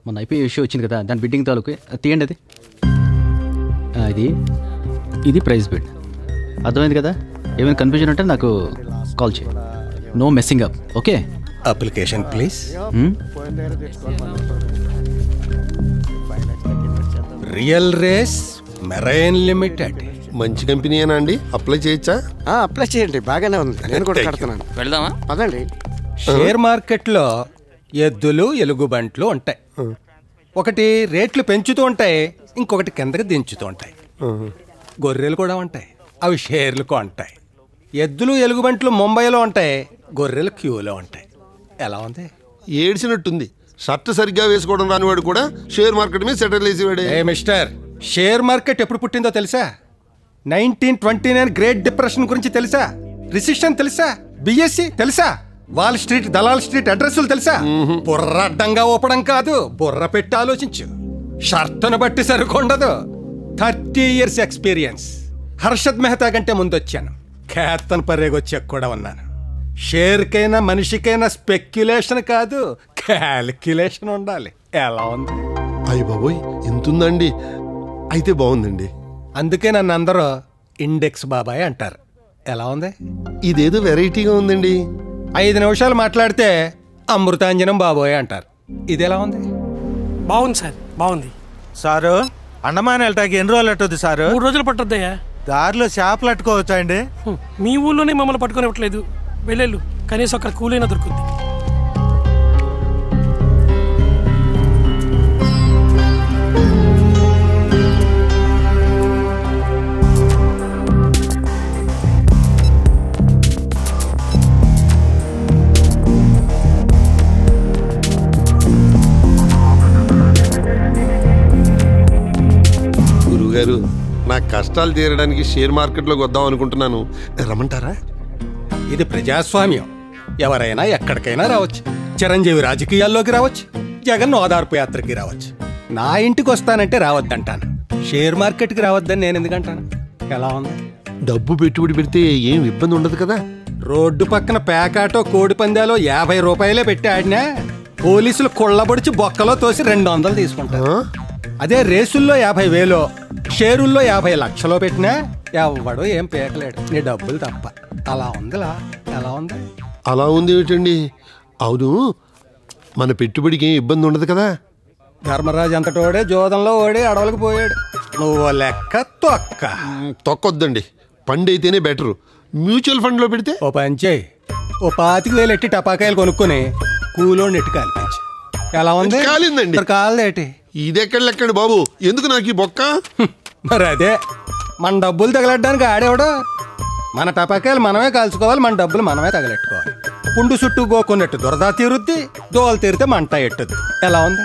మొన్న IP issue వచ్చింది కదా, దాని బిడ్డింగ్ తాలూకు తీయండి. అది ఇది ప్రైస్ బిడ్. అర్థమైంది కదా? ఏమైనా కన్ఫ్యూజన్ ఉంటే నాకు కాల్ చేయి. No messing up. Okay? Application please. Real Race Marine Limited మంచి కంపెనీయేనా అండి? అప్లై చేయొచ్చా? అప్లై చేయండి, బాగానే ఉంది. నేను కూడా కడుతున్నాను. వెళ్దామా? అదండి. షేర్ మార్కెట్లో ఎద్దులు ఎలుగుబంట్లు ఉంటాయి. ఒకటి రేట్లు పెంచుతూ ఉంటాయి, ఇంకొకటి కిందకి దించుతూ ఉంటాయి. గొర్రెలు కూడా ఉంటాయి, అవి షేర్లు కొంటాయి. ఎద్దులు ఎలుగుబంట్లు ముంబైలో ఉంటాయి, గొర్రెలు క్యూలో ఉంటాయి. ఎలా ఉంది? ఏడ్చినట్టుంది. షర్ట్ సరిగ్గా వేసుకోవడం రానివాడు కూడా షేర్ మార్కెట్ మీద సెటిల్ వేసేవాడే. ఏ మిస్టర్, షేర్ మార్కెట్ ఎప్పుడు పుట్టిందో తెలుసా? 1929 గ్రేట్ డిప్రెషన్ గురించి తెలుసా? రిసెషన్ తెలుసా? బిఎస్సి తెలుసా? వాల్ స్ట్రీట్, దలాల్ స్ట్రీట్ అడ్రస్లు తెలుసా? బుర్ర అడ్డంగా ఊపడం కాదు, బుర్ర పెట్టి ఆలోచించు. షర్టును బట్టి సరుకుండదు. 30 years ఎక్స్పీరియన్స్. హర్షద్ మెహతా కంటే ముందు వచ్చాను. ఖేతన్ పరేగొచ్చాక కూడా ఉన్నాను. షేర్కైనా మనిషికైనా స్పెక్యులేషన్ కాదు, క్యాలిక్యులేషన్ ఉండాలి. ఎలా ఉంది? అయ్య బాబోయ్, ఎంతుందండి? అయితే బాగుందండి. అందుకే నన్ను అందరూ ఇండెక్స్ బాబాయ్ అంటారు. ఎలా ఉంది? ఇదేదో వెరైటీగా ఉందండి. 5 నిమిషాలు మాట్లాడితే అమృతాంజనం బాబోయ్ అంటారు. ఇది ఎలా ఉంది? బాగుంది సార్, బాగుంది. సారు, అండమాన్ వెళ్ళటానికి ఎన్ని రోజులు అట్టొద్దు సారు? 3 రోజులు పట్టొద్దయ్యా. దారిలో చేపలు అట్టుకోవచ్చా అండి? మీ ఊళ్ళోనే మమ్మల్ని పట్టుకొని ఇవ్వట్లేదు. వెళ్ళేళ్ళు, కనీసం అక్కడ కూలైనా దొరుకుతుంది. గురువుగారు, నా కష్టాలు తీరడానికి షేర్ మార్కెట్లోకి వద్దాం అనుకుంటున్నాను. రమ్మంటారా? ఇది ప్రజాస్వామ్యం. ఎవరైనా ఎక్కడికైనా రావచ్చు. చిరంజీవి రాజకీయాల్లోకి రావచ్చు, జగన్ ఓదార్పు యాత్రకి రావచ్చు. నా ఇంటికి వస్తానంటే రావద్దంటాను. షేర్ మార్కెట్కి రావద్దని నేను ఎందుకంటాను? ఎలా ఉంది? డబ్బు పెట్టుబడి పెడితే ఏం ఇబ్బంది ఉండదు కదా? రోడ్డు పక్కన పేకాటో కోడి పందాలో 50 రూపాయలే పెట్టి ఆడినా పోలీసులు కొళ్ళబొడిచి బొక్కలో తోసి 200 తీసుకుంటారు. అదే రేసుల్లో 50,000, షేరుల్లో 50 లక్షలో పెట్టినా ఎవడో ఏం పేకలేడు, నీ డబ్బులు తప్ప. అలా ఉందిలా. ఎలా ఉంది? అలా ఉంది ఏమిటండి? అవును, మన పెట్టుబడికి ఏం ఇబ్బంది ఉండదు కదా? ధర్మరాజు అంతటోడే జోదంలో ఓడి అడవులకు పోయాడు. నువ్వు లెక్క తొక్క. తొక్కొద్దండి, ఫండ్ అయితేనే బెటరు. మ్యూచువల్ ఫండ్లో పెడితే ఓ పని చేయి, ఓ 25,000 ఎట్టి టపాకాయలు కొనుక్కొని కూలోని ఎట్టి కాల్పించి. ఎలా ఉంది? కాలిందండి. కాలేటి ఇదెక్కడ లెక్కండి బాబు, ఎందుకు నాకు ఈ బొక్క? మరి అదే, మన డబ్బులు తగలెట్టడానికి ఆడేవాడు. మన టపాకాయలు మనమే కాల్చుకోవాలి, మన డబ్బులు మనమే తగలెట్టుకోవాలి. పుండు చుట్టూ గోకున్నట్టు దురద తీరుద్ది, దోవలు తీరితే మంట ఎట్టుద్ది. ఎలా ఉంది?